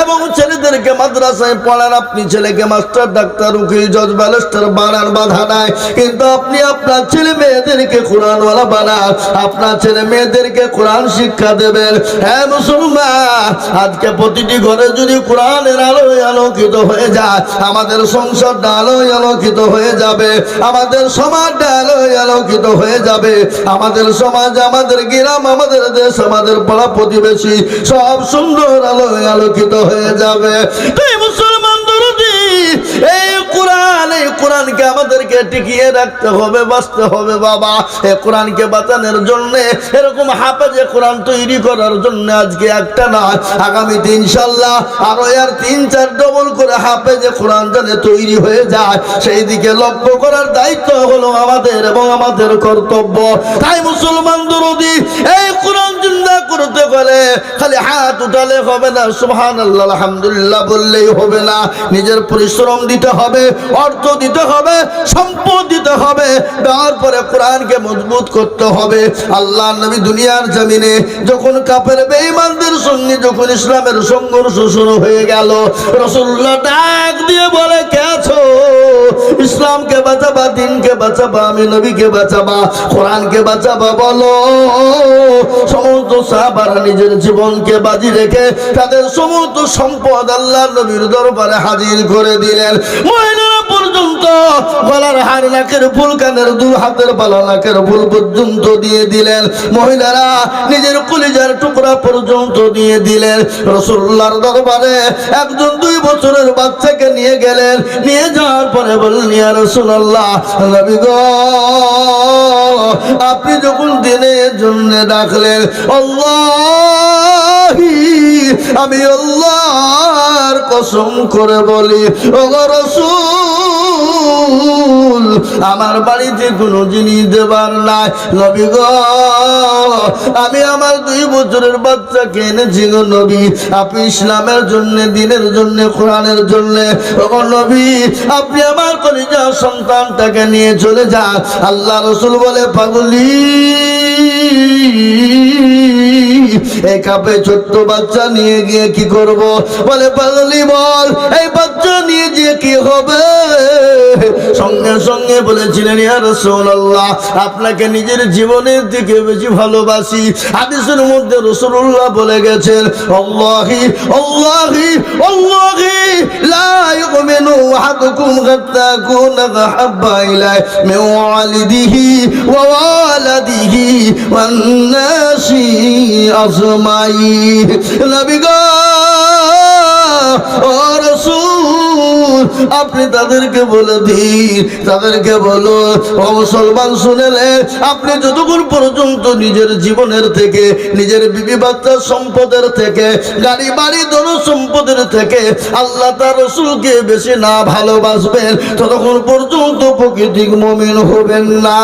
এবং ছেলেদেরকে মাদ্রাসায় পড়ান, আপনি ছেলেকে মাস্টার, ডাক্তার, উকিল, জজ, ব্যারিস্টার বানান, বাধা নাই। কিন্তু আপনি আপনার ছেলে মেয়েদেরকে কোরআনওয়ালা বানান, আপনার ছেলে মেয়েদেরকে কোরআন শিক্ষা দেবেন। হ্যাঁ মুসলমান, আজকে প্রতিটি ঘরে যদি কোরআনের আলোয় আলোকিত হয়ে যায়, আমাদের সংসারটা আলোয় আলোকিত হয়ে যাবে, আমাদের সমাজটা আলোয় আলোকিত হয়ে যাবে, আমাদের সমাজ, আমাদের গ্রাম, আমাদের দেশ, আমাদের পাড়া প্রতিবেশী সব সুন্দর আলোয় আলোকিত হয়ে যাবে। তাই মুসলমান দরদি, এই কোরআনকে আমাদেরকে টিকিয়ে রাখতে হবে, বাঁচতে হবে বাবা। এই কোরআনকে বাঁচানোর জন্য, এরকম হাফেজে কোরআন তৈরি করার জন্য আজকে একটা না, আগামীতে ইনশাআল্লাহ আরো এর 3-4 ডবল করে হাফেজে কোরআন জানে তৈরি হয়ে যায়, সেই দিকে লক্ষ্য করার দায়িত্ব হলো আমাদের এবং আমাদের কর্তব্য। তাই মুসলমান দরদি, এই কোরআন জিন্দা করতে গেলে খালি হাত উঠালে হবে না, সুবহানাল্লাহ আলহামদুলিল্লাহ বললেই হবে না, নিজের পরিশ্রম দিতে হবে, অর্থ দিতে হবে, সম্পদ দিতে হবে, দেওয়ার পরে কোরআনকে মজবুত করতে হবে। আল্লাহ নবী দুনিয়ার জমিনে যখন কাফের বেঈমানদের সঙ্গে যখন ইসলামের সংঘর্ষ শুরু হয়ে গেল, রাসূলুল্লাহ ডাক দিয়ে বলে, কে আছো? ইসলামকে বাঁচাবা, দিনকে বাঁচাবা, আমি নবীকে বাঁচাবা, কোরআনকে বাঁচাবা, বলো। সমস্ত সাহাবারা নিজের জীবনকে বাজি রেখে তাদের সমস্ত সম্পদ আল্লাহর নবীর দরবারে হাজির করে দিলেন। মহিলারা পর্যন্ত গলার হার, নাকের ফুল, কানের দুল, হাতের বালা, নাকের ফুল পর্যন্ত দিয়ে দিলেন। মহিলারা নিজের কলিজার টুকরা পর্যন্ত দিয়ে দিলেন। রাসূলুল্লাহর দরবারে একজন 2 বছরের বাচ্চাকে নিয়ে গেলেন, নিয়ে যাওয়ার পরে বললেন, ইয়া রাসূলুল্লাহ, নবী গো, আপনি যখন দিনের জন্য ডাকলেন, আল্লাহি, আমি আল্লাহর কসম করে বলি, ওগো রাসূল, আমার বাড়িতে কোনো জিনিস দেবার নাই। নবী গো, আমি আমার 2 বছরের বাচ্চাকে এনেছি গো নবী, আপনি ইসলামের জন্য, দিনের জন্য, কোরআনের জন্য। ওগো নবী, আপনি আমার কলিজা সন্তানটাকে নিয়ে চলে যান। আল্লাহ রাসূল বলে, পাগলি, এই কাপে ছোট্ট বাচ্চা নিয়ে গিয়ে কি করব? বলে, পাগলি বল, এই বাচ্চা নিয়ে গিয়ে কি হবে? সঙ্গে সঙ্গে বলেছিলেন, ইয়া রাসূলুল্লাহ, আপনাকে নিজের জীবনের থেকে বেশি ভালোবাসি। হাদিসের মধ্যে রাসূলুল্লাহ বলে গেছেন, আল্লাহি আল্লাহি আল্লাহি লা ইউমিনু আহাদুকুম হাত্তা কুনা আহাব্বা ইলাইহি মিন ওয়ালিদিহি ওয়া ওয়ালাদিহি ওয়ান নাসি আজমাইন। নবী গো, ও রাসূল, আপনি তাদেরকে বলে দিন, তাদেরকে বলো, ও মুসলমান শুনেলে, আপনি যতক্ষণ পর্যন্ত নিজের জীবনের থেকে, নিজের বিবি বাচ্চার সম্পদের থেকে, গাড়ি বাড়ি ধন সম্পদের থেকে আল্লাহ তার রাসূলকে বেশি না ভালোবাসবেন, ততক্ষণ পর্যন্ত প্রকৃত মুমিন হবেন না।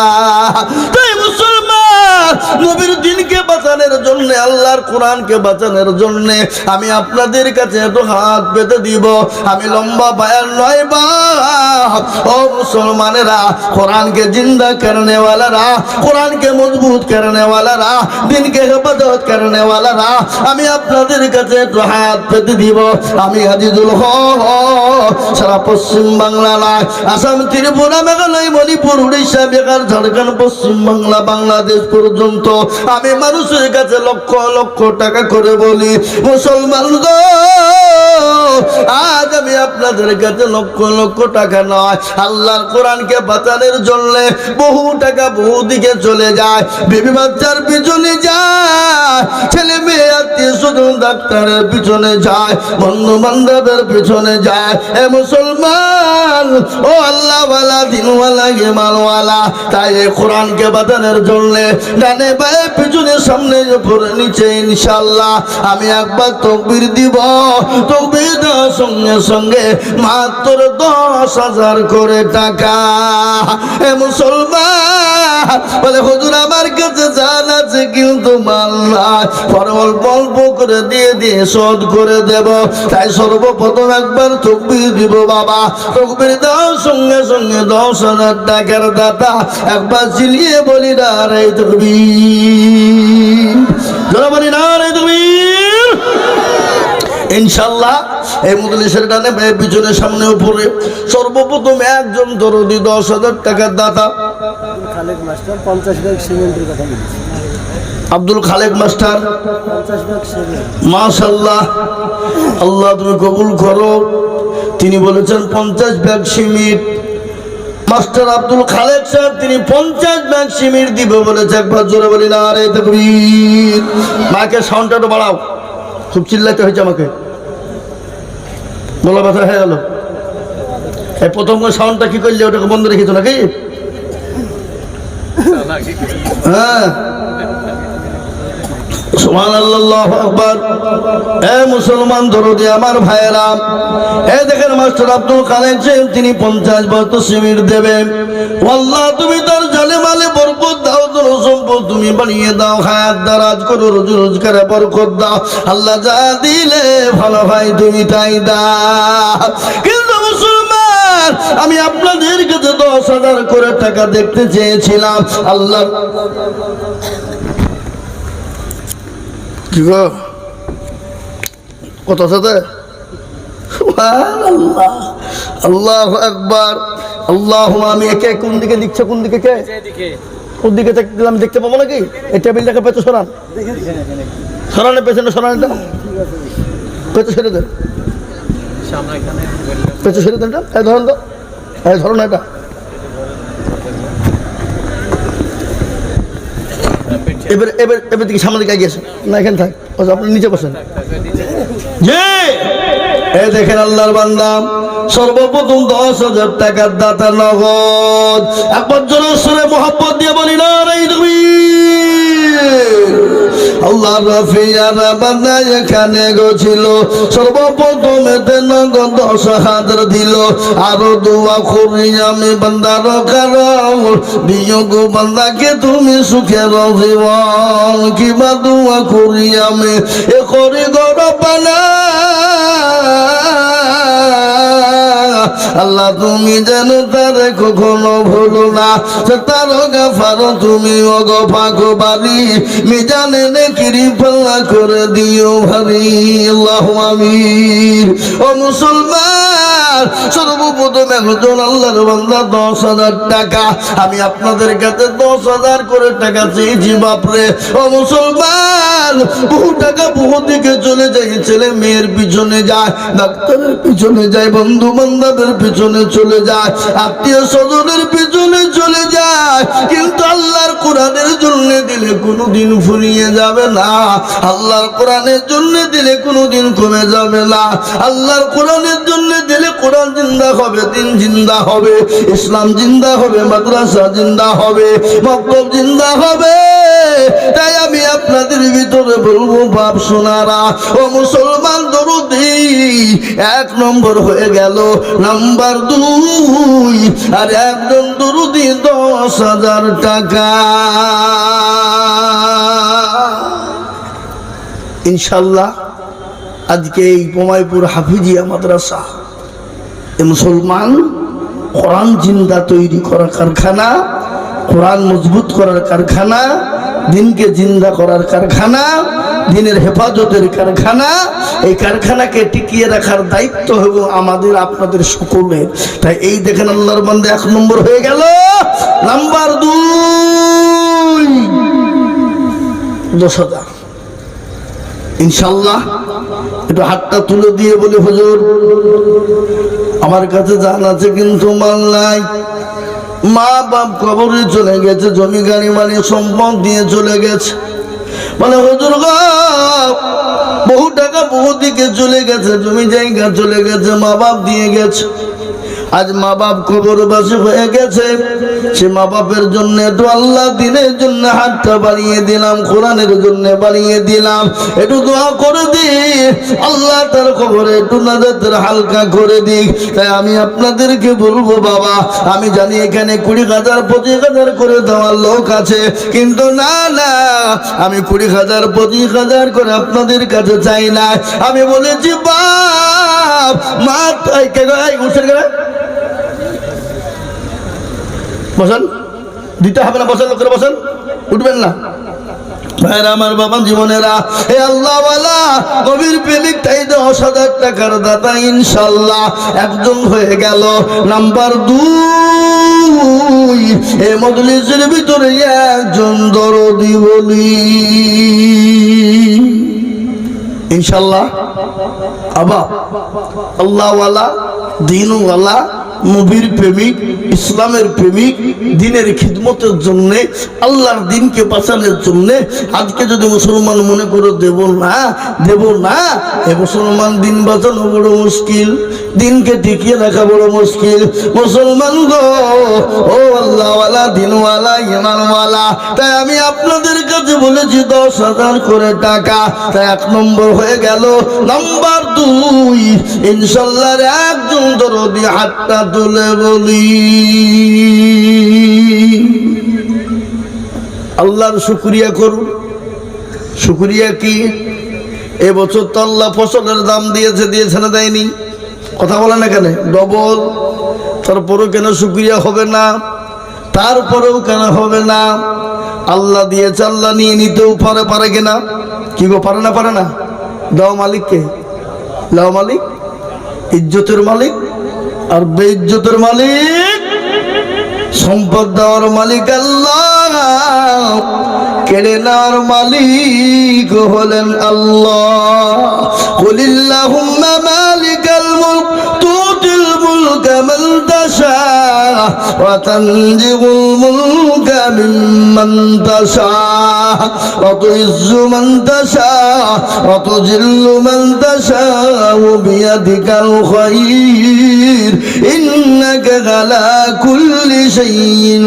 তাই মুসলমান, নবীর দিনকে বাঁচানোর জন্য, আল্লাহর কোরআনকে বাঁচানোর জন্য আমি আপনাদের কাছে এত হাত পেতে দিব। আমি লম্বা বায়ান নয় বা, ও মুসলমানেরা, কোরআনকে জিন্দা करने वालाরা, কোরআনকে মজবুত करने वालाরা, দিনকে হেফাজত करने वालाরা, আমি আপনাদের কাছে একটু হাত পেতে দিব। আমি আজিজুল হক, সারা পশ্চিম বাংলা, আসাম, ত্রিপুরা, মেঘালয়, মণিপুর, উড়িষ্যা, বিহার, ঝাড়খণ্ড, পশ্চিম বাংলা, বাংলাদেশ পর্যন্ত আমি মানুষের কাছে লক্ষ লক্ষ টাকা করে বলি, মুসলমান গো, আজ আমি আপনাদের কাছে লক্ষ লক্ষ টাকা নয়, আল্লাহর কোরআনকে বাঁচানোর জন্য বহু টাকা বহু দিকে চলে যায়, বিবি বাচ্চার পিছনে যায়, ছেলে মেয়ে, আত্মীয় স্বজন, ডাক্তারের পিছনে যায়, বন্ধু বান্ধবের পিছনে যায়। এ মুসলমান, ও আল্লাহওয়ালা, দিনওয়ালা, ইমানওয়ালা, তাই এই কোরআনকে বাঁচানোর জন্য ডানে বায়ে পিছনে সামনে উপরে নিচে ইনশাআল্লাহ আমি একবার তাকবীর দিব। তাকবীর দেওয়ার সঙ্গে সঙ্গে মাত্র 10,000 করে টাকা। এ মুসলমান বলে, হুজুর আমার কাছে জান আছে কিন্তু মাল নাই, পরে অল্প অল্প করে দিয়ে দিয়ে শোধ করে দেব। তাই সর্বপ্রথম একবার তাকবীর দিব বাবা। তাকবীর দেওয়ার সঙ্গে সঙ্গে 10,000 টাকার দাতা একবার চিলিয়ে বলি, নারে তাকবীর, জোরে বলি, নারে তাকবীর। ইনশাআল্লাহ এই মজলিসের ডানে পিছনে সামনে উপরে সর্বপ্রথম একজন দরদি 10,000 টাকার দাতা খালেক মাস্টার 50 ব্যাগ সিমেন্টের কথা বলেছে। Abdul Khalek master 50 bag cement. মাশাআল্লাহ, আল্লাহ তুমি কবুল করো। তিনি বলেছেন 50 bag cement. Master Abdul Khalek সাহেব তিনি 50 ব্যাগ সিমেন্ট দিবে বলেছে। একবার জোরে বলি না আরে তাকবীর। মাকে সাউন্ডটা একটু বাড়াও, খুব চিল্লাতে হয়েছে আমাকে, গলা ব্যথা হয়ে গেল। এই প্রথম সাউন্ডটা কি করলে ওটাকে বন্ধ রেখেছো নাকি? হ্যাঁ, সুবহানাল্লাহু আকবার। এ মুসলমান দরদি আমার ভাইয়েরা, এই দেখেন মাস্টার আব্দুল খালেক সাহেব তিনি 50 বস্তা সিমেন্ট দেবেন। আল্লাহ তুমি তার জানে মালে বরকত দাও, তোর সম্পদ তুমি বানিয়ে দাও, হায়াত দারাজ করো, রুজি রোজগারে বরকত দাও। আল্লাহ যা দিলে ভালো ভাই তুমি তাই দাও। কিন্তু মুসলমান আমি আপনাদের কাছে 10,000 করে টাকা দেখতে চেয়েছিলাম। আল্লাহ কি গো কত সাথে আল্লাহ আল্লাহু আকবার আল্লাহু। আমি একে কোন দিকে লিখছে, কোন দিকে কে কোন দিকে আমি দেখতে পাবো নাকি? এই টেবিলটাকে পেছনে সরান, সরানের পেছনে সরান, এটা পেছনে ছেড়ে দেন, পেছনে ছেড়ে দেন। এই ধরুন তো, এই ধরুন এটা এবার এবার এবার দিকে সামনে দিকে এগিয়েছে না, এখানে থাক, আপনি নিচে বসেন। জি, এই দেখেন আল্লাহর বান্দা সর্বপ্রথম 10,000 টাকার দাতা নগদ। একবার জোরে সুরে মোহাম্মত দিয়ে বলি না রে আল্লাহ রাফিয়ারা বান্দা এখানে গেছিল, সর্বপ্রথম এতে নগদ 10,000 দিল। আরো দোয়া করি আমি বান্দার কারণ দিও গো বান্দাকে তুমি সুখের জীবন। কিবা দোয়া করি আমি এ করি গো রব্বানা, আল্লাহ তুমি যেন তারে কখনো ভুলো না, তার গাফার তুমি অগফাগো বাড়ি মিজানে নেকিরি পাল্লা করে দিও ভারী। আল্লাহু আমিন। ও মুসলমান, সর্বপ্রথম একজন আল্লাহর বান্দা 10,000 টাকা, আমি আপনাদের কাছে 10,000 করে টাকা চেয়েছি। বাপরে ও মুসলমান, বহু টাকা বহু দিকে চলে যায়, ছেলে মেয়ের পিছনে যায়, ডাক্তারের পিছনে যায়, বন্ধু বান্ধবের পিছনে চলে যায়, আত্মীয় স্বজনের পিছনে চলে যায়, কিন্তু আল্লাহর কোরআনের জন্য দিলে কোনোদিন ফুরিয়ে যাবে না। আল্লাহর কোরআনের জন্য দিলে কোনোদিন কমে যাবে না। আল্লাহর কোরআনের জন্য দিলে কোরআন জিন্দা হবে, দিন জিন্দা হবে, ইসলাম জিন্দা হবে, মাদ্রাসা জিন্দা হবে, মক্তব জিন্দা হবে। তাই আমি আপনাদের ভিতরে বলবো বাপ সোনারা, ও মুসলমান দরদি 1 নম্বর হয়ে গেল। নাম্বার 2, আর একজন দরদি 10,000 টাকা। ইনশাল্লাহ আজকে এই পমাইপুর হাফিজিয়া মাদ্রাসা এ মুসলমান কোরআন জিন্দা তৈরি করার কারখানা, কোরআন মজবুত করার কারখানা, দিনকে জিন্দা করার কারখানা, দিনের হেফাজতের কারখানা। এই কারখানাকে টিকিয়ে রাখার দায়িত্ব হবে আমাদের আপনাদের সকলের। তাই এই দেখেন আল্লাহর বান্দা 1 নম্বর হয়ে গেল। নাম্বার 2, 10,000 ইনশাল্লাহ। একটু হাতটা তুলে দিয়ে বলি হুজুর আমার কাছে জান আছে কিন্তু মাল নাই। মা বাপ কবরে চলে গেছে, জমি গাড়ি মারি সম্পদ দিয়ে চলে গেছে। বলে হুজুর গো বহু টাকা বহু দিকে চলে গেছে, জমি জায়গা চলে গেছে, মা বাপ দিয়ে গেছে। আজ মা বাপ কবরবাসী হয়ে গেছে, সে মা বাপের জন্য একটু আল্লাহ দিনের জন্য হাতটা বাড়িয়ে দিলাম, কোরআনের জন্য বাড়িয়ে দিলাম। একটু দোয়া করে দিই আল্লাহ তার কবরে একটু নাজাতের হালকা করে দিক। তাই আমি আপনাদেরকে বলবো বাবা, আমি জানি এখানে 20,000 25,000 করে দেওয়ার লোক আছে, কিন্তু না না, আমি 20,000 25,000 করে আপনাদের কাছে চাই না। আমি বলেছি বাপ মা উঠে গেলে বসেন, দিতে হবে না, বসেন, লোকেরা বসেন, উঠবেন না। ভাইরা আমার বাবা জীবনেরা, হে আল্লাহওয়ালা নবীর প্রেমিক তাই 10,000 টাকার দাতা ইনশাআল্লাহ একজন হয়ে গেল। নাম্বার 2, এই মজলিসের ভিতরে একজন দরদি বলি ইনশাআল্লাহ। আবা আল্লাহওয়ালা, দ্বীনওয়ালা, নবীর প্রেমিক, ইসলামের প্রেমিক, দ্বীনের খিদমতের জন্য, আল্লাহর দ্বীনকে বাঁচানোর জন্য আজকে যদি মুসলমান মনে করে দেব না, এ মুসলমান দ্বীন বাঁচানো বড় মুশকিল, দ্বীনকে টিকিয়ে রাখা বড় মুশকিল। মুসলমান গো, ও আল্লাহওয়ালা, দ্বীনওয়ালা, ইমানওয়ালা, তাই আমি আপনাদের কাছে বলেছি 10,000 করে টাকা। তাই 1 নম্বর হয়ে গেল। নাম্বার 2, ইনশাআল্লাহ একজন দরদি হাতটা তুলে বলি আল্লাহর শুকরিয়া করুন। শুকরিয়া কি? এবছর তো আল্লাহ ফসলের দাম দিয়েছে না দেয়নি? কথা বলে না কেন? ডবল। তারপরেও কেন শুকরিয়া হবে না? তারপরেও কেন হবে না? আল্লাহ দিয়েছে, আল্লাহ নিয়ে নিতেও পারে কিনা? কি গো, পারে না? দাও মালিককে, লাও মালিক, ইজ্জতের মালিক আর বেইজ্জতের মালিক, সম্পদ দেওয়ার মালিক আল্লাহ, কেড়ে নেওয়ার মালিক হলেন আল্লাহ। কুলিল্লাহুম্মা মালিকাল মুলক তুতিল মুলকা মান তাশা ওয়া তানজিউল মুলকা মিম্মান তাশা ওয়া তুইজ্জু মান তাশা ওয়া তুজিল্লু মান তাশা বিয়াদিকাল খায়র ইন্নাকা আলা কুল্লি শাইইন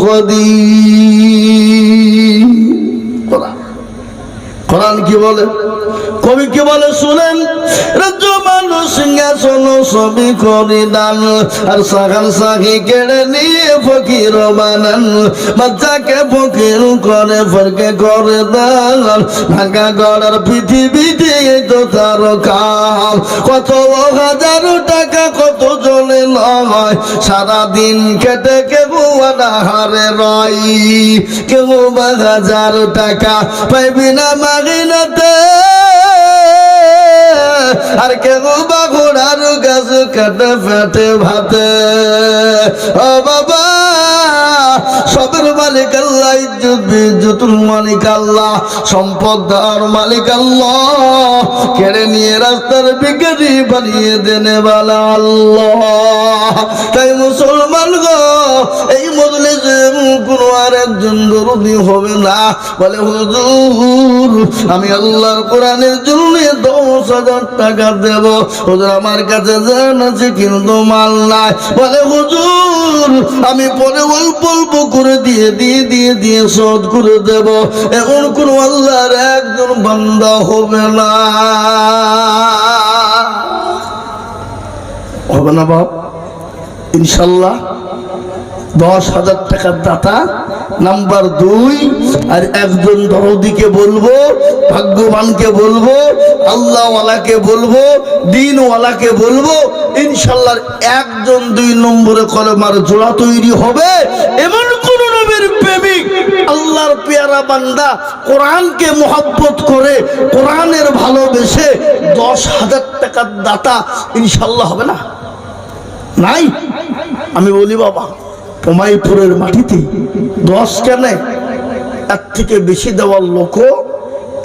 কাদির। কোরআন কি বলে? কবি কি বলে শুনেন। রাজ্য মানুষ সিংহাসন সবই করে দান, আর সাগান সাগি কেড়ে নিয়ে ফকির বানান। বাচ্চাকে ফকির করে ফরকে করে দান, ঢাকা গড়ার পৃথিবীতে তো তার কাম। কত হাজার টাকা কত জলে নয়, সারাদিন খেটে কেউ হারে রয়। কেউ 1000 টাকা পাইবি না মাগিনাতে, আর কেউ বা ঘোড়ার গাছ কাটে ফেটে ভাতে। ও বাবা, সবের মালিক আল্লাহ, ইজ্জতুল মালিক আল্লাহ, সম্পদ দেওয়ার মালিক আল্লাহ, কেড়ে নিয়ে রাস্তার ভিখারি বানিয়ে দেনে বালা আল্লাহ। তাই মুসলমান গো, এই মজলিসে কোনো আর একজন দরদি হবে না বলে হুজুর আমি আল্লাহর কোরআনের জন্য 10,000 টাকা দেব। হুজুর আমার কাছে জান আছে কিন্তু মাল নাই। বলে হুজুর আমি পরে অল্প অল্প করে দিয়ে শোধ করে দেব। এমন কোন আল্লাহর একজন বান্দা হবে না বাপ ইনশাল্লাহ। 10,000 টাকার দাতা নাম্বার 2। আর একজন দরদিকে বলবো, ভাগ্যবানকে বলবো, আল্লাহওয়ালাকে বলবো, দ্বীনওয়ালাকে বলবো, ইনশাল্লাহ একজন 2 নম্বরে কলমার জোড়া তৈরি হবে। এমন কোন নবীর প্রেমিক, আল্লাহর পেয়ারা বান্দা, কোরআনকে মহব্বত করে, কোরআনের ভালোবেসে 10,000 টাকার দাতা ইনশাল্লাহ হবে না? নাই। আমি বলি বাবা, পমাইপুরের মাটিতে 10 কেন, এর থেকে বেশি দেওয়ার লোক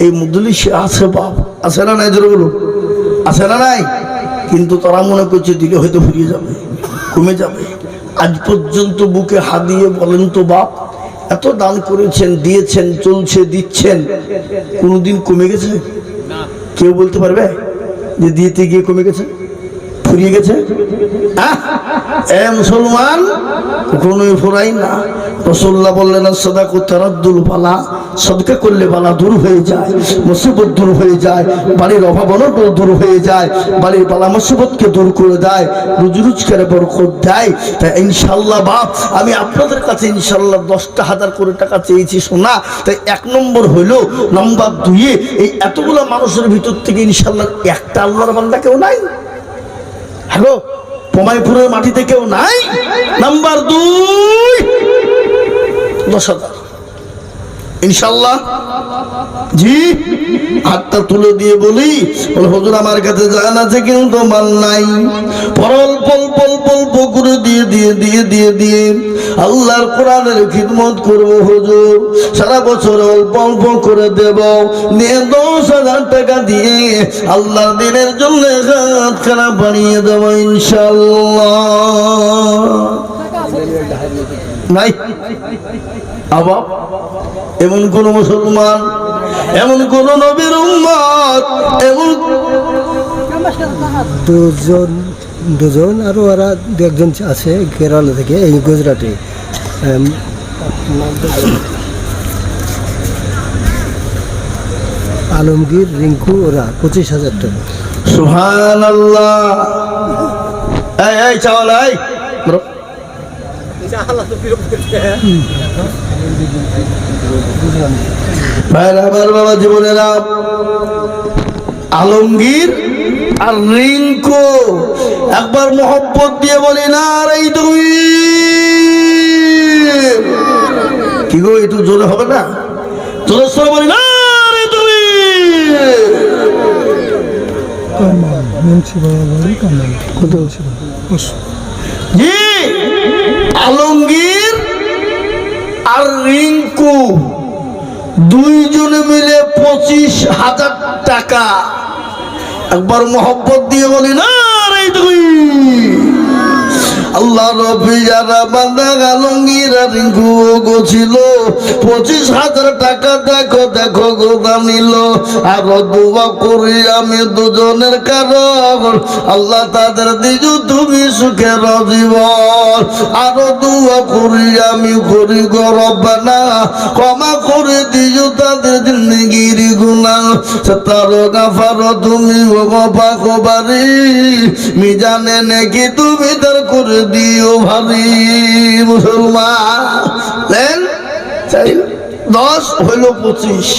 এই মজলিসে আছে বাপ, আছে না নাই? জোরে বলুন, আছে না নাই? কিন্তু তারা মনে করছে দিলে হয়তো ফুরিয়ে যাবে, কমে যাবে। আজ পর্যন্ত বুকে হাত দিয়ে বলেন তো বাপ, এত দান করেছেন, দিয়েছেন, চলছে, দিচ্ছেন, কোনদিন কমে গেছে? কেউ বলতে পারবে যে দিতে গিয়ে কমে গেছে, ফুরিয়ে গেছে? মুসলমান কখনোই ফুরাই না। রাসূলুল্লাহ বললেন সাদাকা তারাদ্দুল বালা, সদকা করলে বালা দূর হয়ে যায়, মুসিবত দূর হয়ে যায়, বাড়ির অভাব অনটন দূর হয়ে যায়, বাড়ির বালা মুসিবতকে দূর করে দেয়, রুজি রোজগারে বরকত দেয়। তাই ইনশাআল্লাহ বাপ, আমি আপনাদের কাছে ইনশাআল্লাহ 10,000 করে টাকা চেয়েছি শোনা। তাই 1 নম্বর হইলো। নাম্বার 2, এই এতগুলো মানুষের ভিতর থেকে ইনশাআল্লাহ একটা আল্লাহর বান্দা কেউ নাই? হ্যালো, পমাইপুরের মাটিতে কেউ নাই? নাম্বার 2, 10,000। ইনশাল্লাহ? জি, হাতটা তুলে দিয়ে বলি, হুজুর আমার কাছে জান আছে কিন্তু মাল নাই। অল্প অল্প অল্প অল্প করে দিয়ে আল্লাহর কোরআনের খিদমত করবো হুজুর, সারা বছর অল্প অল্প করে দেব, নিয়ে 10,000 টাকা দিয়ে আল্লাহর দিনের জন্য হাতখানা বানিয়ে দেব ইনশাল্লাহ। নাই আবার এমন কোন মুসলমান, এমন কোন নবীর উম্মত, এমন দুজন আরো ওরা দু একজন আছে কেরালা থেকে, এই গুজরাটে আলমগীর, রিঙ্কু, ওরা 25,000 টাকা। সুবহানাল্লাহ। এই চাওয়াল এই আমার বাবা জীবনেরা, আলমগীর আর রিঙ্কু, একবার মোহব্বত দিয়ে বলি না আর এই দুই কি গো, একটু জোরে হবে না? জোরে সরে বলি না আর এই দুই। জি, আলমগীর আর রিঙ্কু দুইজনে মিলে 25,000 টাকা। একবার মোহব্বত দিয়ে বলি না রে তুই। আল্লাহ রবি যারা বান্দা আলমগীর আর রিঙ্কু গোছিল 25,000 টাকা। দেখো দেখো গোদা নিল। আর দোয়া করি আমি দুজনের কারণ আল্লাহ তাদের দিজু তুমি সুখের জীবন। আরো দোয়া করি আমি করি রব্বানা ক্ষমা করে দিজু তাদের জিন্দেগির গুনাহ। তার গাফার তুমি গফা কবারি মিজানে নাকি তুমি তার করে দিও ভাবি। মুসলমান 10 হইল 25।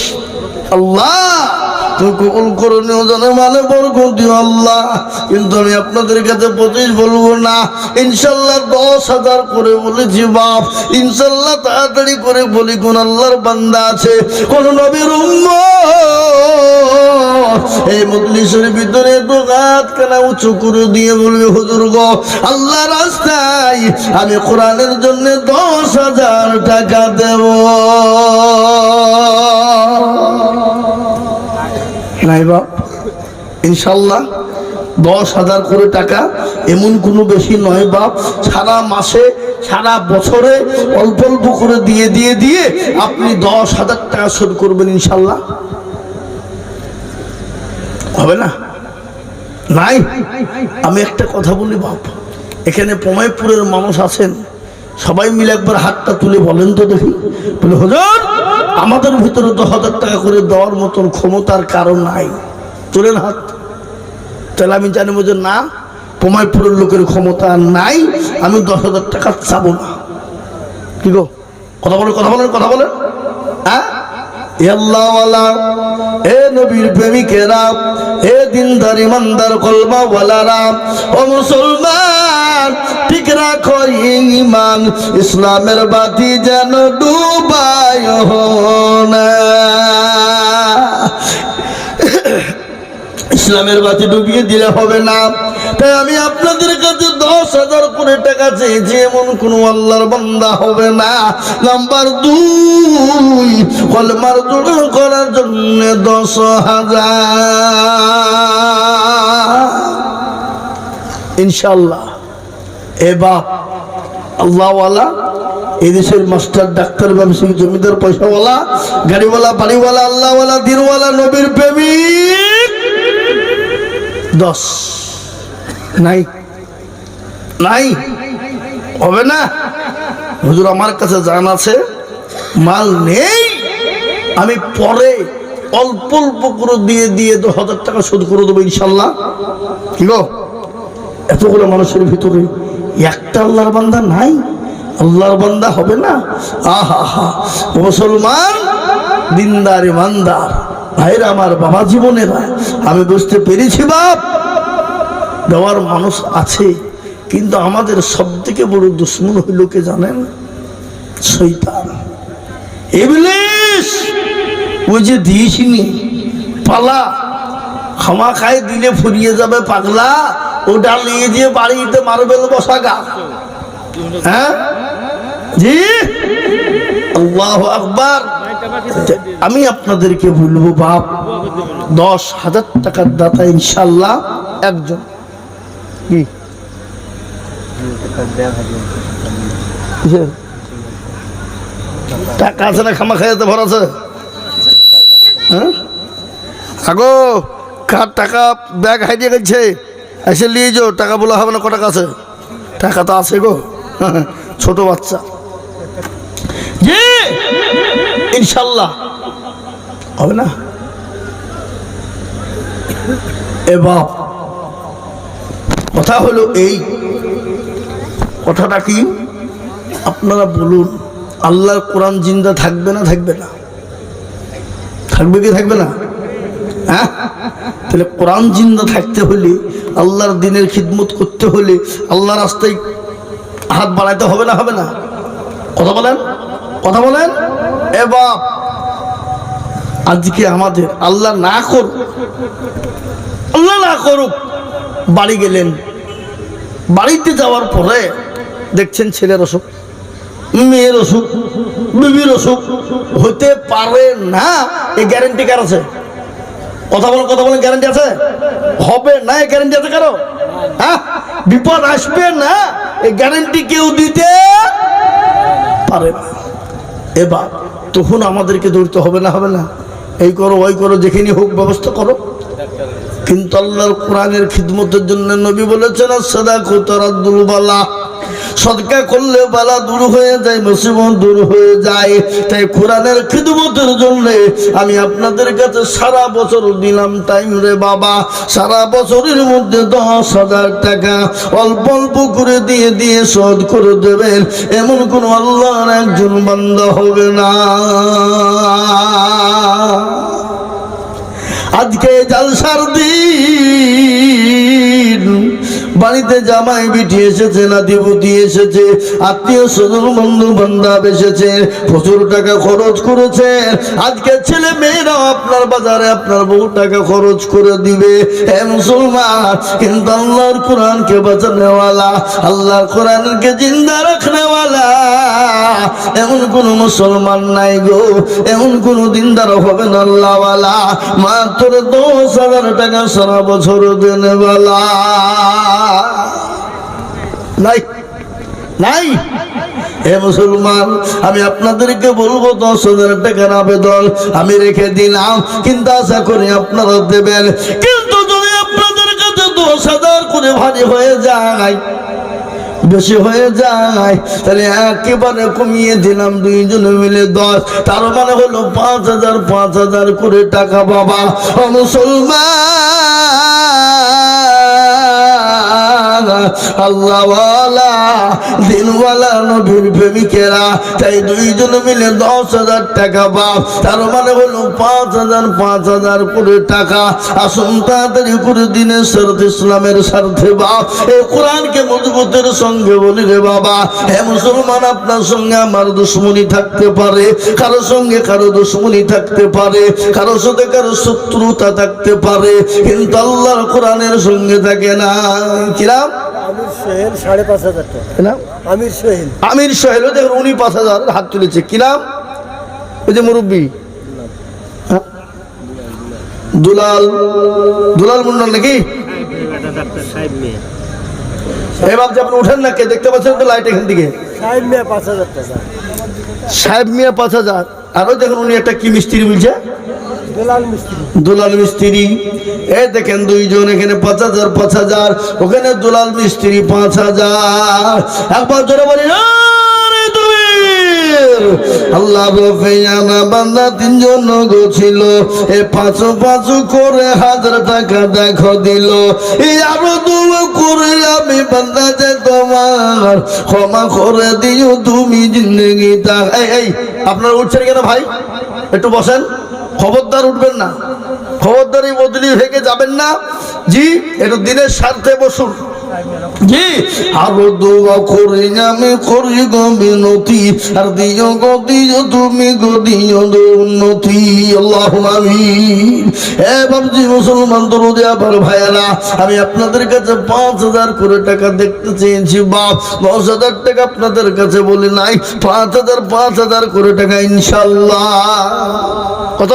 আল্লাহ তুমি কবুল করে নিও, জানে মানে বরকত দিও আল্লাহ। কিন্তু আমি আপনাদের কাছে 25 বলবো না, ইনশাল্লাহ 10,000 করে বলেছি বাপ। ইনশাল্লাহ তাড়াতাড়ি করে বলি, কোন আল্লাহর বান্দা আছে, কোন নবীর উম্মত এই মজলিসের ভিতরে তো হাত কানা উঁচু করে দিয়ে বলবে হুজুর গো, আল্লাহ রাস্তায় আমি কোরআনের জন্য 10,000 টাকা দেব। নাই বাপ, ইনশাল্লাহ 10,000 করে টাকা এমন কোনো বেশি নয় বাপ। সারা মাসে সারা বছরে অল্প অল্প করে দিয়ে আপনি 10,000 টাকা শোধ করবেন ইনশাল্লাহ। হবে না? নাই? আমি একটা কথা বলি বাপ, এখানে পমাইপুরের মানুষ আছেন, সবাই মিলে একবার হাতটা তুলে বলেন তো দেখি, বলে হুজুর আমাদের ভিতরে 10,000 টাকা করে দেওয়ার মতন ক্ষমতার কারণ নাই। তোলেন হাত। তাহলে আমি জানবো যে না, পমাইপুরের লোকের ক্ষমতা নাই, আমি 10,000 টাকা চাবো না। কি গো, কথা বলেন হ্যাঁ? আল্লাহওয়ালা, এ নবীর প্রেমিকেরা, এ দিনদার ইমানদার কলমাওয়ালারা, ও মুসলমান ঠিক রাখো ঈমান, ইসলামের বাতি যেন ডুবায় না। ইসলামের বাতি ডুবিয়ে দিলে হবে না। তাই আমি আপনাদের কাছে 10,000 করে টাকা চেয়েছি, এমন কোন আল্লাহর বান্দা হবে না। নাম্বার 2, কলমার জোড়া করার জন্য 10,000 ইনশাল্লাহ। এ বাপ আল্লাহওয়ালা, এই দেশের মাস্টার, ডাক্তার, ব্যবসায়ী, জমিদার, পয়সাওয়ালা, গাড়িওয়ালা, বাড়িওয়ালা, আল্লাহওয়ালা, দিনওয়ালা, নবীর প্রেমিক 10 নাই? হবে না? হুজুর আমার কাছে জান আছে, মাল নেই, আমি পরে অল্প অল্প করে দিয়ে 10,000 টাকা শোধ করে দেবো ইনশাল্লাহ। কি গো, এতগুলো মানুষের ভিতরে একটা আল্লাহর বান্দা নাই? আল্লাহর বান্দা হবে না? আহা, মুসলমান দিনদার ইমানদার ভাইরা আমার, বাবা জীবনেরা, আমি বুঝতে পেরেছি বাপ, দেওয়ার মানুষ আছে, কিন্তু আমাদের সব থেকে বড় দুশ্মন হইল কে জানেন? শয়তান, ইবলিস। ওই যে দিয়েছিনি পালা ক্ষমা খাই দিলে ফুরিয়ে যাবে পাগলা, ওটা নিয়ে দিয়ে বাড়িতে মার্বেল বসাগা। হ্যাঁ জি, আল্লাহু আকবার। আমি আপনাদেরকে বলবো বাপ, 10,000 টাকার দাতা ইনশাল্লাহ একজন। কি টাকা আছে না খামা খাইতে ভর আছে? হ্যাঁ আগো কার টাকা ব্যাগ হারিয়ে গেছে, এসে নিয়ে যাও, টাকা বলা হবে না। ক টাকা আছে? টাকা তো আছে গো, ছোট বাচ্চা। জি ইনশাল্লাহ হবে না। এ বাপ, কথা হলো এই, কথাটা কি আপনারা বলুন, আল্লাহর কোরআন জিন্দা থাকবে না থাকবে না? থাকবে কি থাকবে না? হ্যাঁ, তাহলে কোরআন জিন্দা থাকতে হলে, আল্লাহর দিনের খিদমত করতে হলে আল্লাহর রাস্তায় হাত বাড়াইতে হবে না হবে না? কথা বলেন, কথা বলেন। এ বাপ, আজকে আমাদের আল্লাহ না করুক, আল্লাহ না করুক, বাড়ি গেলেন, বাড়িতে যাওয়ার পরে দেখছেন ছেলের অসুখ, মেয়ের অসুখ, বিবির অসুখ, হতে পারে না, এই গ্যারেন্টি কার আছে? কথা বলেন, কথা বলেন, গ্যারেন্টি আছে? হবে না, এই গ্যারেন্টি আছে কারো? হ্যাঁ, বিপদ আসবে না, এই গ্যারেন্টি কেউ দিতে পারে না। এবার তখন আমাদেরকে দৌড়তে হবে না হবে না? এই করো ওই করো, যেখানে হোক ব্যবস্থা করো। কিন্তু আল্লাহর কোরআনের খিদমতের জন্য নবী বলেছেন, সাদাকাতু রাদ্দুল বালা, সদকা করলে বালা দূর হয়ে যায়, মুসিবত দূর হয়ে যায়। তাই কোরআনের খিদমতের জন্য আমি আপনাদের কাছে সারা বছর দিলাম টাইম রে বাবা। সারা বছরের মধ্যে 10,000 টাকা অল্প অল্প করে দিয়ে দিয়ে শোধ করে দেবেন, এমন কোন আল্লাহর একজন বান্দা হবে না। আজকে জালসার দিন, বাড়িতে জামাই বিটি এসেছে, নাতিপুতি এসেছে, আত্মীয় স্বজন বন্ধু বান্ধব এসেছে, প্রচুর টাকা খরচ করেছে। আজকে ছেলে মেয়েরাও আপনার বাজারে আপনার বহু টাকা খরচ করে দিবে। হে মুসলমান, কিন্তু আল্লাহর কোরআনকে বাঁচানেওয়ালা, আল্লাহর কোরআনকে জিন্দা রাখনেওয়ালা এমন কোন মুসলমান নাই গো, এমন কোন দিনদার হবে না আল্লাহওয়ালা মাত্র 10,000 টাকা সারা বছর দেনেওয়ালা নাই, নাই। হে মুসলমান, আমি আপনাদেরকে বলবো 10,000 টাকার আবেদন আমি রেখে দিলাম, কিন্তু আশা করি আপনারা দেবেন। কিন্তু যদি আপনাদের কাছে 10,000 করে ভারী হয়ে যায়, বেশি হয়ে যায়, তাহলে একেবারে কমিয়ে দিলাম, দুইজনে মিলে 10, তার মানে হলো 5,000 5,000 করে টাকা বাবা। ও মুসলমান, আল্লাহওয়ালা দিনওয়ালা নবীর প্রেমিকেরা, তাই দুইজনে মিলে 10,000 টাকা বাপ, তার মানে হলো 5,000 5,000 করে টাকা। আসুন তাড়াতাড়ি করে দিনের স্বার্থে, ইসলামের স্বার্থে বাপ, এই কোরআনকে মজবুতের সঙ্গে বলি রে বাবা। হে মুসলমান, আপনার সঙ্গে আমার দুশ্মনী থাকতে পারে, কারো সঙ্গে কারো দুশ্মনী থাকতে পারে, কারো সাথে কারো শত্রুতা থাকতে পারে, কিন্তু আল্লাহর কোরআনের সঙ্গে থাকে না। কিরাম আমির সোহেল 5,500 টাকা। আমির সোহেল, আমির সোহেল, দেখুন উনি 5,000 হাত তুলেছে। কি নাম? ওই যে মুরব্বী দুলাল, দুলাল মন্ডল নাকি? এবার যে আপনি উঠেন না, কে দেখতে পাচ্ছেন তো লাইট এখান থেকে? সাহেব মিয়া 5,000 টাকা। সাহেব মিয়া 5,000। আর ওই দেখুন উনি একটা কি মিস্ত্রি বলছে, দুলাল মিস্ত্রি, দুলাল মিস্ত্রি। এই দেখেন দুইজন, এখানে 5,000 5,000, ওখানে দুলাল মিস্ত্রি 5,000। একবার জোরে বলি আল্লাহ রফিয়ানা বান্দা 3 জন গো ছিল, এ 5 করে 1,000 টাকা দেখো দিল। এই আরো দোয়া করে আমি বান্দা যে তোমার ক্ষমা করে দিও তুমি জিন্দেগিটা। এই আপনারা উঠছেন কেন ভাই? একটু বসেন, খবরদার উঠবেন না, খবরদার এই বদলি ভেঙে যাবেন না। জি, একটু দিনের স্বার্থে বসুন। জি আরো দোয়া করি আমি করি গো বিনতি আর দিও গো দিও তুমি গো দিও উন্নতি আল্লাহুম্মা আমিন। এ বাবজি মুসলমান দরুদ আবার ভাইরা, আমি আপনাদের কাছে 5000 করে টাকা দেখতে চেয়েছি বাপ। 10,000 টাকা আপনাদের কাছে বলি নাই, 5000 করে টাকা ইনশাআল্লাহ। কত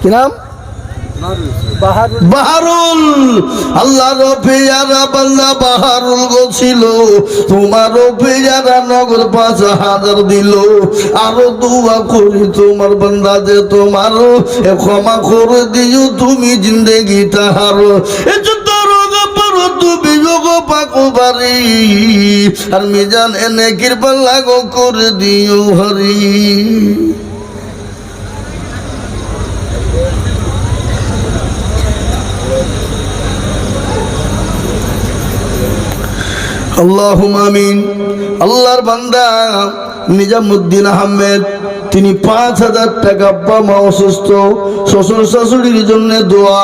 কি নাম? বাহারুল। আল্লাহ রফিয়ারা বান্দা বাহারুল গছিল, তোমার রফিয়ারা নগর 5000 দিল। আরো দোয়া করি তোমার বান্দা যে তোমার ক্ষমা করে দিও তুমি জিন্দেগি তাহার আর মিজান এনে কৃপা লাগো করে দিও হরি। আল্লাহুম্মা আমিন। আল্লাহর বান্দা নিজামুদ্দিন আহমেদ, তিনি 5000 টাকা, আব্বা মা অসুস্থ, শ্বশুর শাশুড়ির জন্য দোয়া,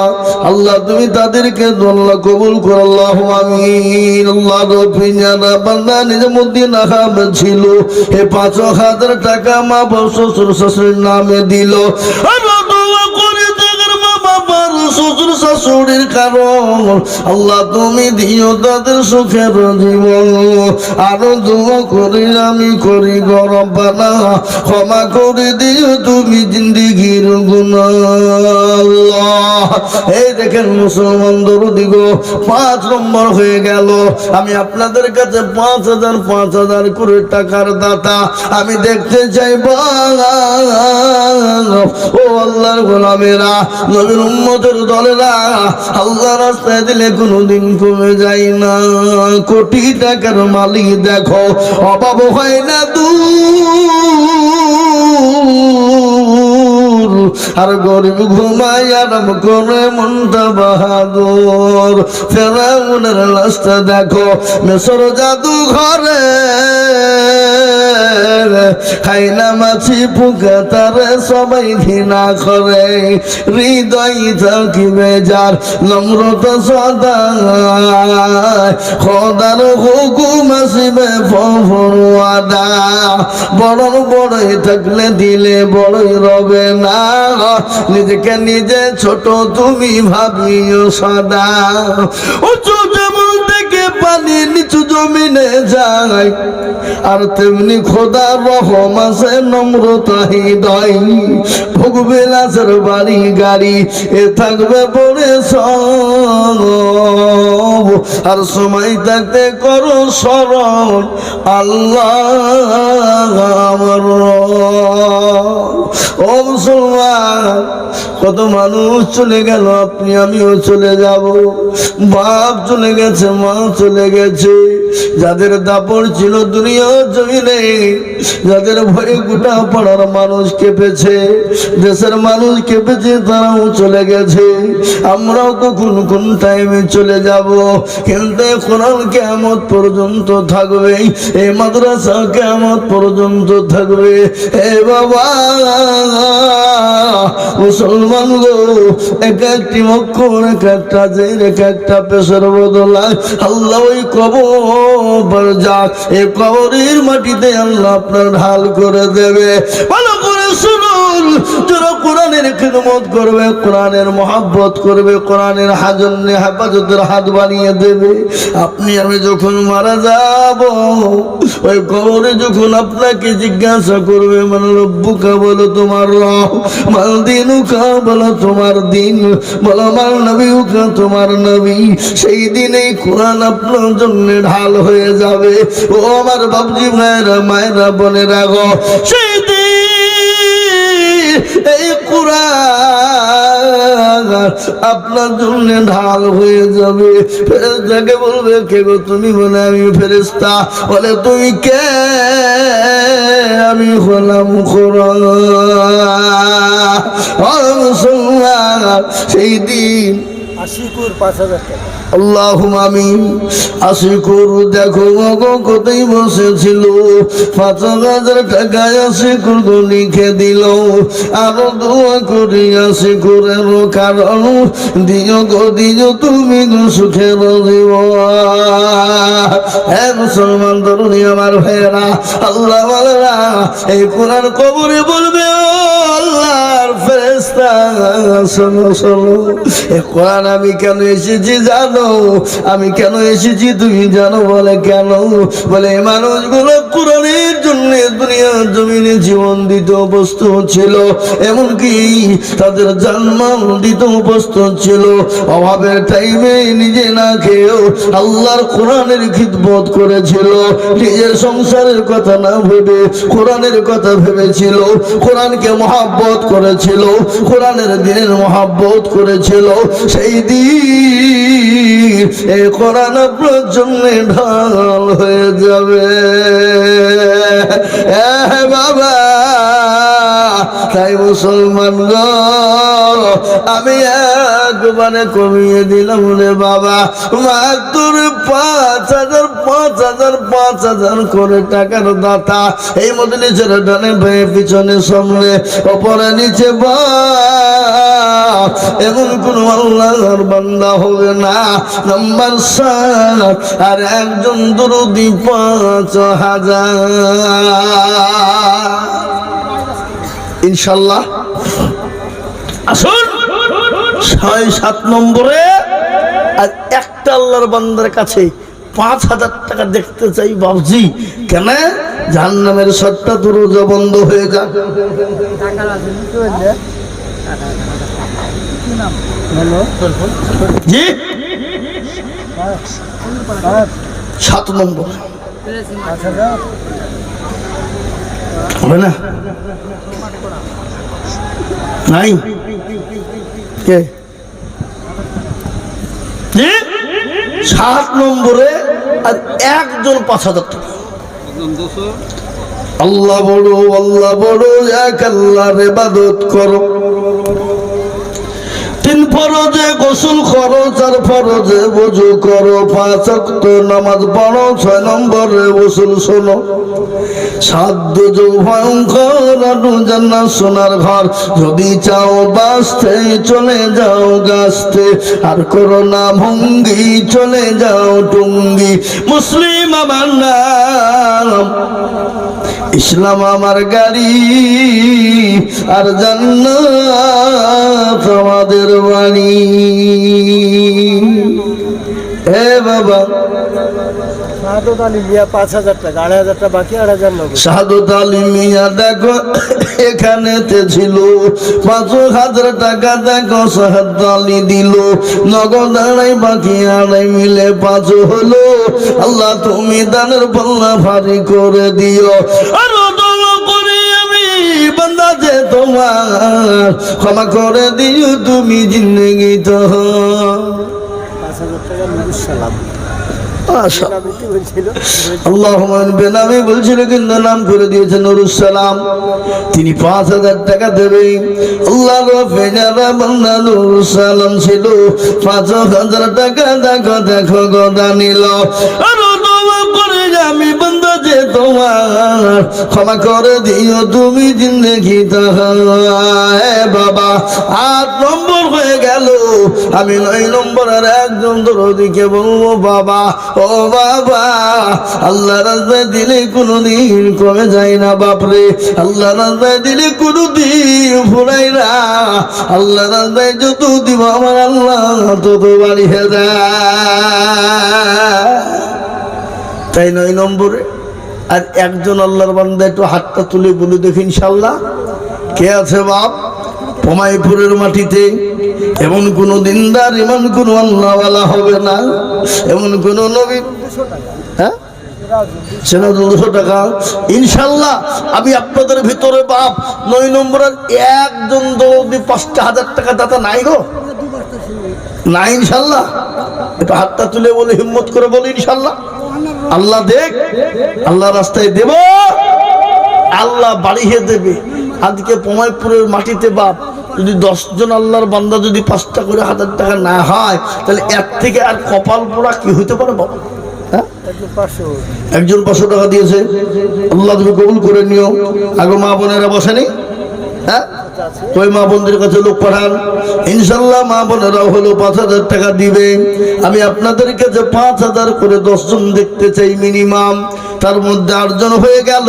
আল্লাহ তুমি তাদেরকে আল্লাহ কবুল কর, আল্লাহুম্মা আমিন। আল্লাহ রফিয়ানা বান্দা নিজামুদ্দিন আহমেদ ছিল, এ 5000 টাকা মা শ্বশুর শাশুড়ির নামে দিল। শ্বশুর শাশুড়ির কারণ আল্লাহ তুমি দিও তাদের সুখের জীবন। আরো দোয়া করি আমি করি গরম পানা, ক্ষমা করে দিও তুমি জিন্দিগির গুনাহ। এই দেখেন মুসলমান দরুদি গো, 5 নম্বর হয়ে গেল। আমি আপনাদের কাছে 5000 করে টাকার দাতা। আমি দেখতে চাই ও আল্লাহর গোলামেরা, নবীর উম্মতের দলেরা, আল্লাহ রাস্তায় দিলে কোনোদিন কমে যায় না। কোটি টাকার মালিক দেখো, অভাব হয় না দূর, আর গরিব ঘুমায় আরাম করে মনটা বাহাদুর। ফেরাউনের লাশটা দেখো মিশর জাদু ঘরে, খাই না মাছি পোকা তারে সবাই ঘৃণা করে। হৃদয় থাকিবে যার নম্রতা সদা, খোদার হুকুম আসিবে ফরওয়াদা। বড় বড়ই থাকলে দিলে বড়ই রবে না, নিজেকে নিজে ছোট তুমি ভাবিও সদা। উঁচু যেমন থেকে পানি নিচু জমিনে যায়, আর তেমনি খোদার রহম আছে নম্রতা হৃদয়। ভোগবিলাসের বাড়ি গাড়ি এ থাকবে পরে সব, আর সময় থাকতে করো স্মরণ আল্লাহ আমার ও মুসলমান। কত মানুষ চলে গেল, আপনি আমিও চলে যাব। বাপ চলে গেছে, মা চলে গেছে, যাদের দাপড় ছিল দুনিয়ার জমিনে, যাদের ভয়ে গোটা পাড়ার মানুষ কেঁপেছে, দেশের মানুষ কেঁপেছে, তারাও চলে গেছে। আমরাও কখন কোন টাইমে চলে যাব, কিন্তু কোরআন কিয়ামত পর্যন্ত থাকবে, এই মাদ্রাসা কিয়ামত পর্যন্ত থাকবে। এ বাবা মুসলমান গো, এক একটি অক্ষর, এক একটা জের, এক একটা পেশার বদলায় আল্লাহ ওই কবর যাক, এই কবরের মাটিতে আল্লাহ আপনার ঢাল করে দেবে। ভালো করে শুনুন, যারা কোরআনের খিদমত করবে, কোরআনের মহাব্বত করবে, কোরআনের হেফাজতের হাত বানিয়ে দেবে। আপনি আমি যখন মারা যাব, ওই কবরে যখন আপনাকে জিজ্ঞাসা করবে মান রব্বুকা, বলো তোমার রব, মান দিনুকা, বলো তোমার দিন, বলো মান নবীকা, তোমার নবী। সেই দিনেই কোরআন আপনার জন্য ঢাল হয়ে যাবে। ও আমার বাবজি ভাইরা, মায়েরা, বোনেরা গো, সেই দিন এই কোরআন আপনার জন্য ঢাল হয়ে যাবে। ফেরেশতাকে বলবে কে গো তুমি? বলে আমি ফেরেশতা। বলে তুমি কে? আমি হলাম কোরআন। সেই দিন 80 5000 টাকা আল্লাহুম্মা আমিন। আশিকুর দেখো গো কোথায় বসেছিল, ৫,০০০ টাকায় আশিকুর গো লিখে দিল। আরো দোয়া করি আশিকুরের কারণ দিও গো দিও তুমি গো সুখের জীবন। হে মুসলমান তরুণী আমার ভাইয়েরা, আল্লাহ বলেরা এই কোরআন কবরে বলবে ও আল্লাহর ফেরেশতা শোনো শোনো, এই কোরআন আমি কেন এসেছি জানো? আমি কেন এসেছি তুমি জানো? বলে কেন? বলে এই মানুষগুলো কোরআনের জন্য দুনিয়ার জমিনে জীবন দিতে প্রস্তুত ছিল, এমনকি তাদের জানমাল দিতে প্রস্তুত ছিল। অভাবের টাইমে নিজে না খেয়েও আল্লাহর কোরআনের খিদমত করেছিল। নিজের সংসারের কথা না ভেবে কোরআনের কথা ভেবেছিল, কোরআনকে মহাব্বত করেছিল, কোরআনের দিনের মহাব্বত করেছিল। সেই দিন এই কোরআন আপনার জন্য ঢাল হয়ে যাবে। বাবা তাই মুসলমান গো, আমি একবারে কমিয়ে দিলাম রে বাবা, মাত্র ৫,০০০ ৫,০০০ ৫,০০০ করে টাকার দাতা এই মজলিসের ডানে ভাইয়ে পিছনে সামনে ওপরে নিচে বা এমন কোন আল্লাহর বান্দা হবে না। নাম্বার ৭ আর একজন দরুদি ৫,০০০ ইনশাল্লাহ। আসুন ৬-৭ নম্বরে আর একটা আল্লাহর বান্দার কাছে ৫,০০০ টাকা দেখতে চাই বাবজি। কেন? জাহান্নামের ৭টা দরজা বন্ধ হয়ে যাক। জি ৭ নম্বর হবে না? নাই কে? ৭ নম্বরে আর একজন ৫,০০০ টাকা। আল্লাহ বড়, আল্লাহ বড়, এক আল্লাহর ইবাদত করো। ৩ ফরজে গোসল করো, ৪ ফরজে ওযু করো, ৫ ওয়াক্ত নামাজ পড়ো, ৬ নম্বরে গোসল শোনো। ৭ ভয়ঙ্কর জান্নাত সোনার ঘর, যদি চাও বাঁচতে চলে যাও গাছতে, আর করো না ভঙ্গি চলে যাও টুঙ্গি। মুসলিম আমার নাম, ইসলাম আমার গাড়ি, আর জান্নাত আমাদের বাড়ি। হে বাবা শাহাদত আলী মিয়া ৫,০০০ টাকা, ২,৫০০ টাকা বাকি, ৮,০৯০। শাহাদত আলী মিয়া দেখো এখানেতে ছিল, ৫,০০০ টাকা দেখো শাহাদত আলী দিল, নগদ ২,৫০ বাকি ২,৫০ মিলে ৫ হলো। আল্লাহ তুমি দানের পাল্লা ভারী করে দিও। আর দোয়া করি আমি বান্দা যে তোমার, ক্ষমা করে দিও তুমি জিন্দেগি তো। ৫,০০০ টাকা নুরুস সালাম বেনামে বলছিল কিন্তু নাম করে দিয়েছে নুরুস সালাম। তিনি ৫,০০০ টাকা দেবে। আল্লাহর বান্দা নুরুস সালাম ছিল, ৫,০০০ টাকা দেখো দেখো গদা নিল। আমি বান্দা যে তোমার, ক্ষমা করে দিও তুমি জিন্দেগি বাবা। ৮ নম্বর হয়ে গেল। আমি ৯ নম্বরের একজন দরদিকে বলবো, বাবা ও বাবা, আল্লাহ রাস্তায় দিলে কোনোদিন কমে যায় না বাপরে, আল্লাহ রাস্তায় দিলে কোনোদিন ফুরাই না। আল্লাহ রাস্তায় যত দিব আমার আল্লাহ তত বাড়িয়ে দেয়। তাই ৯ নম্বরে আর একজন আল্লাহর বান্দা একটু হাতটা তুলে বলে দেখি ইনশাল্লাহ কে আছে বাপ? পমাইপুরের মাটিতে এমন কোন দিনদার, এমন কোন আল্লাহওয়ালা হবে না, এমন কোন নবী। হ্যাঁ ২০০ টাকা ইনশাল্লাহ। আমি আপনাদের ভিতরে বাপ ৯ নম্বরের একজন দৌড়ি ৫,০০০ টাকা দাতা নাই গো? না ইনশাল্লাহ। একটু হাতটা তুলে বলে হিম্মত করে বলি ইনশাল্লাহ। আল্লাহ দেখ, আল্লাহ রাস্তায় দেব, আল্লাহ বাড়িয়ে দেবে। আজকে পমাইপুরের মাটিতে বাপ যদি 10 জন আল্লাহর বান্দা যদি 5টা করে 1000 টাকা না হয়, তাহলে এর থেকে আর কপাল পোড়া কি হইতে পারে বাবা? হ্যাঁ, একজন 500 টাকা দিয়েছে, আল্লাহ তুমি কবুল করে নিও। আগে মা বোনেরা বসেনি? হ্যাঁ, ওই মা বোনদের কাছে লোক পাঠান, ইনশাল্লাহ মা বোনেরা হলো 5000 টাকা দিবে। আমি আপনাদের কাছে 5000 করে 10 জন দেখতে চাই মিনিমাম। তার মধ্যে 8 জন হয়ে গেল,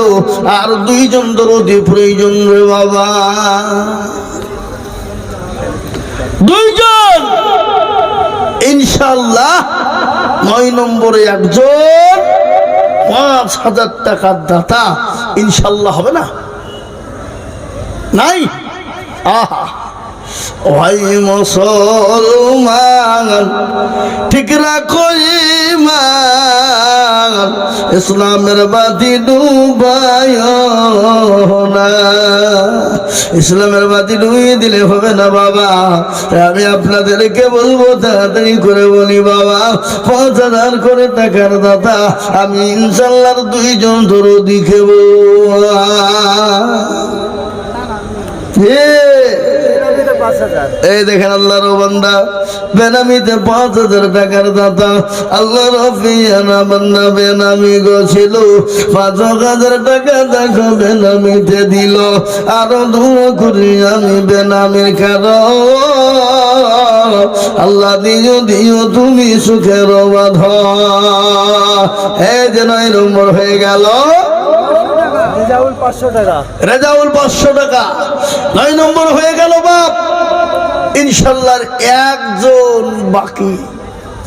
আর 2 জন দরদি প্রয়োজন রে বাবা। 2 জন ইনশাল্লাহ। 9 নম্বরে একজন 5000 টাকার দাতা ইনশাল্লাহ হবে না? নাই? আহা, ওই মুসলমান ঠিক রাখো ঈমান, ইসলামের বাতি ডুবায় না। ইসলামের বাতি ডুবিয়ে দিলে হবে না বাবা। আমি আপনাদেরকে বলবো, তাড়াতাড়ি করে বলি বাবা, 5000 করে টাকার দাতা আমি ইনশাল্লাহ 2 জন দরদি খেব। এই দেখেন আল্লাহর বান্দা বেনামিতে 5000 টাকার দাতা। আল্লাহ রফিয়ানা বান্দা বেনামি গছিল, 5000 টাকা দেখো বেনামিতে দিল। আরো দোয়া করি আমি বেনামির কারণ, আল্লাহ দিও দিও তুমি সুখের বাধ। এই যে 9 নম্বর হয়ে গেল, রেজাউল 500 টাকা। রেজাউল 500 টাকা 9 নম্বর হয়ে গেল বাপ। ইনশাআল্লাহ একজন বাকি,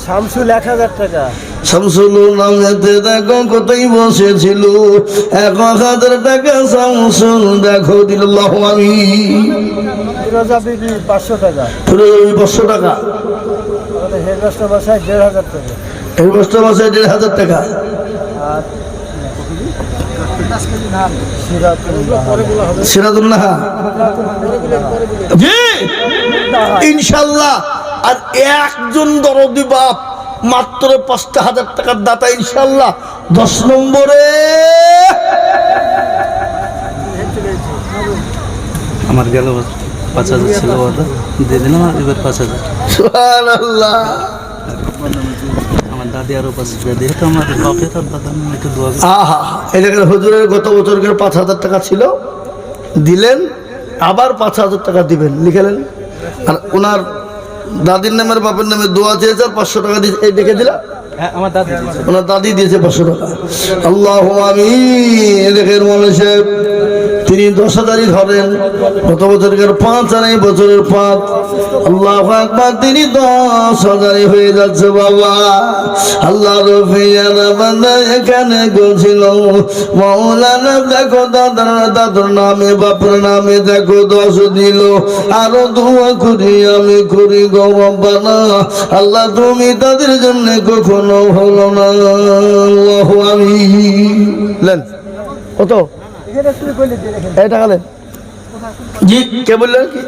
শামসুল 1000 টাকা। শামসুল নামেতে দেখো কোথায় বসেছিল, 1000 টাকা শামসুল দেখো দিল। আল্লাহু আমিন। ফিরোজা বিবি 500 টাকা। ফিরোজা বিবি 500 টাকা। হেডমাস্টার বাসায় 1500 টাকা। হেডমাস্টার বাসায় 1500 টাকা। আর সিরাজুল্লাহ জি ইনশাআল্লাহ। আর একজন দরদি বাপ মাত্র 5000 টাকার দাতা ইনশাআল্লাহ। 10 নম্বরে আমার গেল 5000 ছিল, দিয়ে দিলাম এবার 5000। সুবহানাল্লাহ। আমার দাদি আরো 5000 দিয়ে তো আমার বাপের আর দাদা একটু দোয়া। আহা, এলাকার হুজুরের গত বছরের 5000 টাকা ছিল, দিলেন, আবার 5000 টাকা দিবেন লিখেলেন। আর ওনার দাদির নামের বাপের নামে দোয়া চেয়েছে, 500 টাকা দিয়ে এই দেখে দিলা। হ্যাঁ, আমার দাদি দিয়েছে। ওনার দাদি দিয়েছে 500 টাকা। আল্লাহু আমিন। দেখেন মৌলানা সাহেব তিনি 10,000ই ধরেন, গত বছরের 5 আর এই বছরের 5। আল্লাহু আকবার, তিনি 10,000ই হয়ে যাচ্ছে বাবা। আল্লাহ রফিয়ানা বান্দা এখানে গেছিল, মৌলানা দেখো দাদার নামে বাপের নামে দেখো 10 দিল। আরো দোয়া করি আমি করি গো রব্বানা, আল্লাহ তুমি তাদের জন্য কখনো হলো না। আল্লাহু আমিন। লেন কত এই টাকা লেন। জি কে বললেন? কি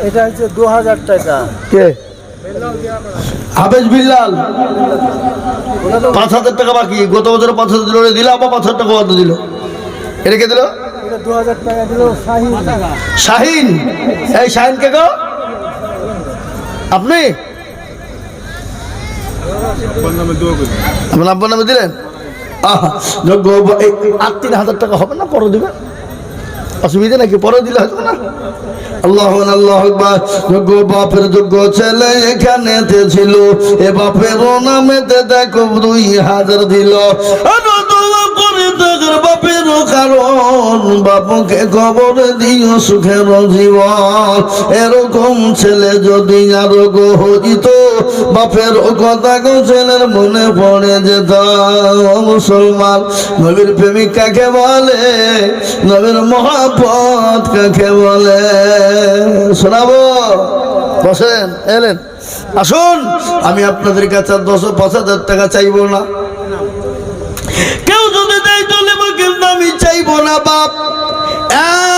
এটা হচ্ছে 2000 টাকা। কে? হাফেজ বিল্লাল। 5000 টাকা বাকি। গত বছর 5000 দিল, দিল আবার 5000 টাকা বাদ দিল। এটা কে দিল? 2000 টাকা দিল শাহিন। শাহিন? এই শাহিন কে গো? আপনি আপনার আব্বার নামে দিলেন? আহা, যোগ্য 3,000 টাকা হবে না, পরে দিবেন, অসুবিধা নাকি? পরে দিলে হতো না। আল্লাহ আল্লাহ আকবার। যোগ্য বাপের যোগ্য ছেলে এখানেতে ছিল, এ বাপের নামেতে দেখো 2000 দিল। বাপের কারণ বাপকে খবর দিও সুখের জীবন। এরকম ছেলে যদি আরো গো হইত, বাপের কথা গো ছেলের মনে পড়ে যেত। মুসলমান, নবীর প্রেমিক কাকে বলে? নবীর মহাপত কাকে বলে? শোনাবো? বসেন, এলেন, আসুন। আমি আপনাদের কাছে 10,000 টাকা চাইবো না, কেউ যদি দেয় চলে, কিন্তু আমি চাইবো না বাপ।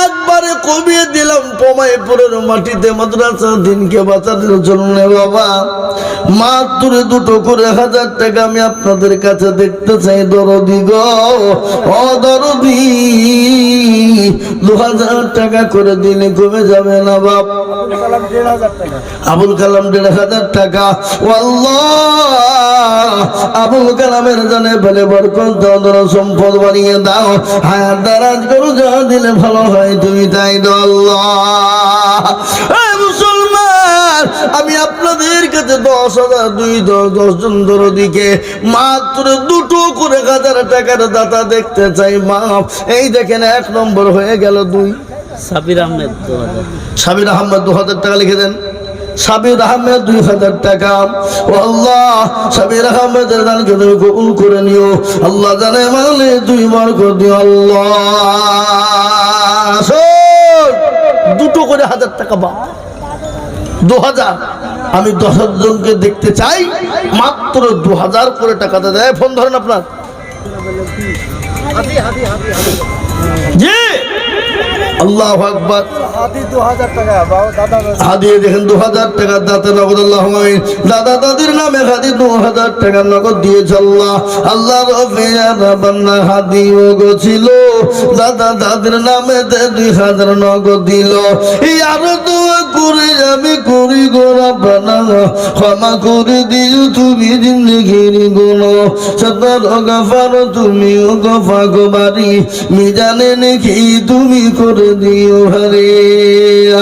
একবারে কমিয়ে দিলাম পমাইপুরের মাটিতে মাদ্রাসা দিনকে বাঁচানোর জন্য বাবা। মাত্র 2 করে 1000 টাকা আমি আপনাদের কাছে দেখতে চাই দরদি গো, ও দরদি 2000 টাকা করে দিলে কমে যাবে না বাপ? আবুল কালাম 1500 টাকা। আল্লাহ আবুল কালামের জানে বলে বরকত দাও, ধরো সম্পদ বানিয়ে দাও, হায়াত দারাজ করো, যা দিলে ভালো হয় তুমি তাই দাও আল্লাহ। এই মুসলমান, আমি আপনাদের কাছে 10,000 10 জন দরদিকে মাত্র 2 করে 1000 টাকার দাতা দেখতে চাই মাপ। এই দেখেন 1 নম্বর হয়ে গেল 2 সাবির আহমেদ 2000। সাবির আহমেদ 2000 টাকা লিখে দেন। সাবির আহমেদ 2000 টাকা। ও আল্লাহ, সাবির আহমেদের দানকে তুমি কবুল করে নিও আল্লাহ। জানে মানে 2 বরকত দিও আল্লাহ। 2 করে 1000 টাকা বাপ, 2000। আমি 10 জনকে দেখতে চাই, মাত্র 2000 করে টাকা দেয়। ফোন ধরেন আপনার। জি আল্লাহু আকবার। হাদিয়ে দেখেন 2000 টাকা দাতা নগদ। আল্লাহ দাদা দাদির নামে হাদি 2000 টাকা নগদ দিয়েছে আল্লাহ। আল্লাহ রফিয়ানা বান্না হাদিও গছিল, দাদা দাদির নামে 2000 নগদ দিল। এই আরো দোয়া করে আমি করি গো রব্বানা, ক্ষমা করে দিও তুমি জিন্দেগির গুনাহ, সদর গফার তুমি ও গফা গোবারি, মিজানে নেকি তুমি করে দিও হরে।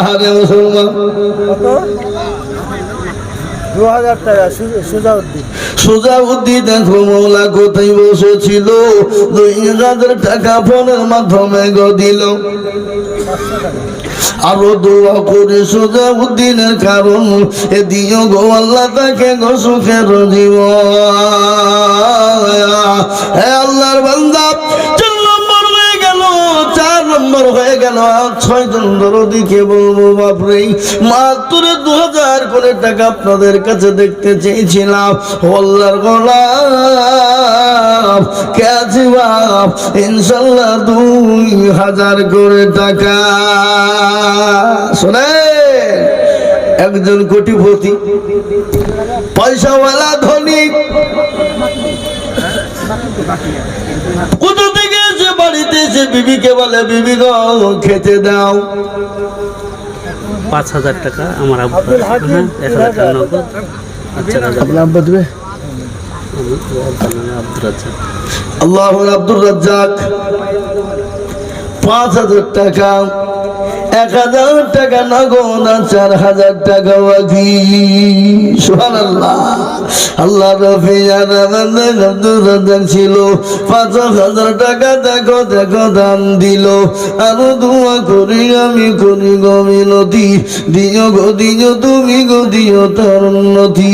হারে মুসলমান 2000 টাকা সুজাউদ্দিন। সুজাউদ্দিন দেখো মৌলা কোথায় বসেছিল, 2000 টাকা ফোনের মাধ্যমে গো দিল। আরো দোয়া করে সুজাউদ্দিনের কারণ এ দিও গো আল্লাহ তাকে গো সুখের জীবন। হে আল্লাহর বান্দা, 4 নম্বর হয়ে গেল, 4 নম্বর হয়ে গেল। 6 জন দরদিকে বলবো বাপরে, মাত্র 2000 করে টাকা আপনাদের কাছে দেখতে চেয়েছিলাম। আল্লাহর গোলাম কাছে বাপ, ইনশাআল্লাহ 2000 করে টাকা। শোনে, একজন কোটিপতি পয়সাওয়ালা ধনী কোথা থেকে এসে বাড়িতে এসে বিবিকে বলে, বিবি গো খেতে দাও। 5000 টাকা আমার আব্বা। হ্যাঁ 1000 টাকা নগদ। আচ্ছা আপনার আব্বা দেবে? আব্দুর রাজ্জাক। আল্লাহ আব্দুর রাজ্জাক 5000 টাকা। 1000 টাকা নগদ, 4000 টাকা বাকি। সুবহানাল্লাহ। আল্লাহ রফিয়ানা বান্দা আব্দুর রাজ্জাক ছিল, 5000 টাকা দেখো দেখো দান দিল। আরো দোয়া করি আমি করি গো মিনতি, দিও গো দিও তুমি গো দিও তার উন্নতি।